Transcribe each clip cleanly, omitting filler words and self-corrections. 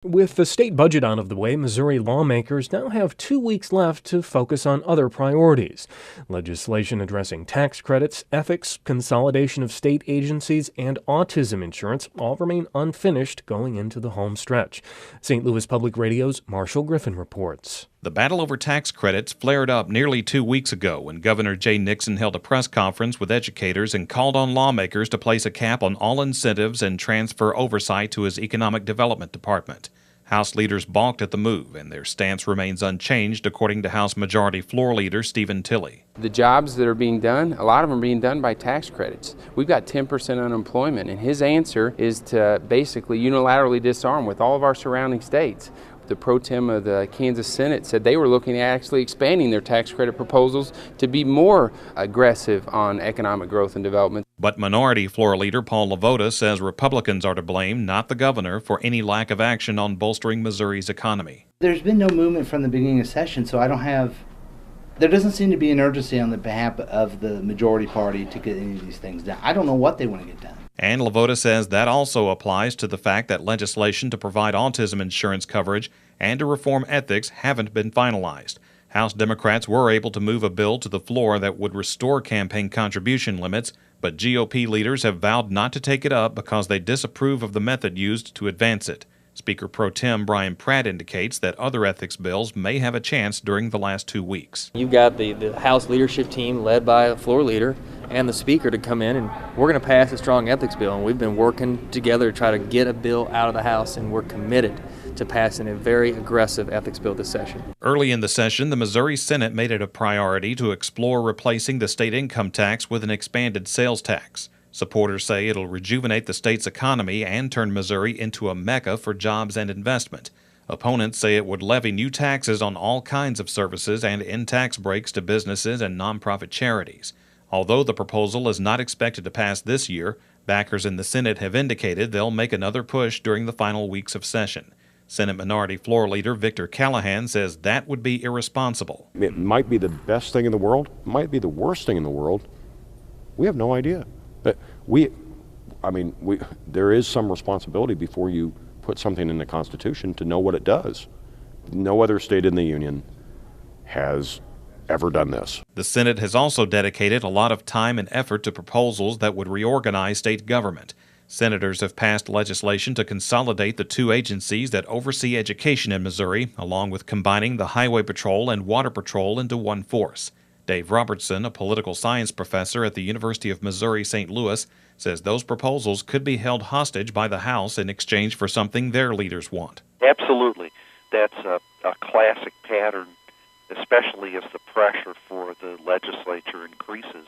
With the state budget out of the way, Missouri lawmakers now have 2 weeks left to focus on other priorities. Legislation addressing tax credits, ethics, consolidation of state agencies, and autism insurance all remain unfinished going into the home stretch. St. Louis Public Radio's Marshall Griffin reports. The battle over tax credits flared up nearly 2 weeks ago when Governor Jay Nixon held a press conference with educators and called on lawmakers to place a cap on all incentives and transfer oversight to his Economic Development Department. House leaders balked at the move, and their stance remains unchanged, according to House Majority Floor Leader Stephen Tilley. The jobs that are being done, a lot of them are being done by tax credits. We've got 10% unemployment, and his answer is to basically unilaterally disarm with all of our surrounding states. The pro tem of the Kansas Senate said they were looking at actually expanding their tax credit proposals to be more aggressive on economic growth and development. But Minority Floor Leader Paul Lavoda says Republicans are to blame, not the governor, for any lack of action on bolstering Missouri's economy. There's been no movement from the beginning of session, so there doesn't seem to be an urgency on the behalf of the majority party to get any of these things done. I don't know what they want to get done. And Lavoda says that also applies to the fact that legislation to provide autism insurance coverage and to reform ethics haven't been finalized. House Democrats were able to move a bill to the floor that would restore campaign contribution limits, but GOP leaders have vowed not to take it up because they disapprove of the method used to advance it. Speaker Pro Tem Brian Pratt indicates that other ethics bills may have a chance during the last 2 weeks. You've got the House leadership team led by a floor leader and the speaker to come in, and we're going to pass a strong ethics bill. And we've been working together to try to get a bill out of the House, and we're committed to passing a very aggressive ethics bill this session. Early in the session, the Missouri Senate made it a priority to explore replacing the state income tax with an expanded sales tax. Supporters say it'll rejuvenate the state's economy and turn Missouri into a mecca for jobs and investment. Opponents say it would levy new taxes on all kinds of services and end tax breaks to businesses and nonprofit charities. Although the proposal is not expected to pass this year, backers in the Senate have indicated they'll make another push during the final weeks of session. Senate Minority Floor Leader Victor Callahan says that would be irresponsible. It might be the best thing in the world, it might be the worst thing in the world. We have no idea. But there is some responsibility before you put something in the Constitution to know what it does. No other state in the Union has ever done this. The Senate has also dedicated a lot of time and effort to proposals that would reorganize state government. Senators have passed legislation to consolidate the two agencies that oversee education in Missouri, along with combining the Highway Patrol and Water Patrol into one force. Dave Robertson, a political science professor at the University of Missouri St. Louis, says those proposals could be held hostage by the House in exchange for something their leaders want. Absolutely. That's a classic pattern, especially as the pressure for the legislature increases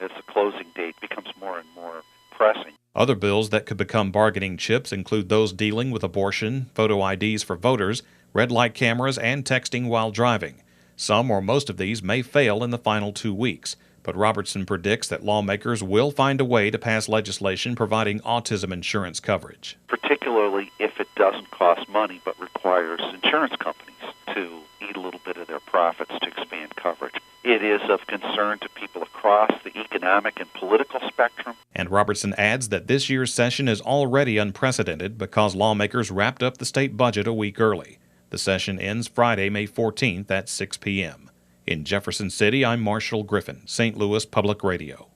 as the closing date becomes more and more pressing. Other bills that could become bargaining chips include those dealing with abortion, photo IDs for voters, red light cameras, and texting while driving. Some or most of these may fail in the final 2 weeks, but Robertson predicts that lawmakers will find a way to pass legislation providing autism insurance coverage. Particularly if it doesn't cost money but requires insurance companies to eat a little bit of their profits to expand coverage. It is of concern to people across the economic and political spectrum. And Robertson adds that this year's session is already unprecedented because lawmakers wrapped up the state budget a week early. The session ends Friday, May 14th at 6 p.m. In Jefferson City, I'm Marshall Griffin, St. Louis Public Radio.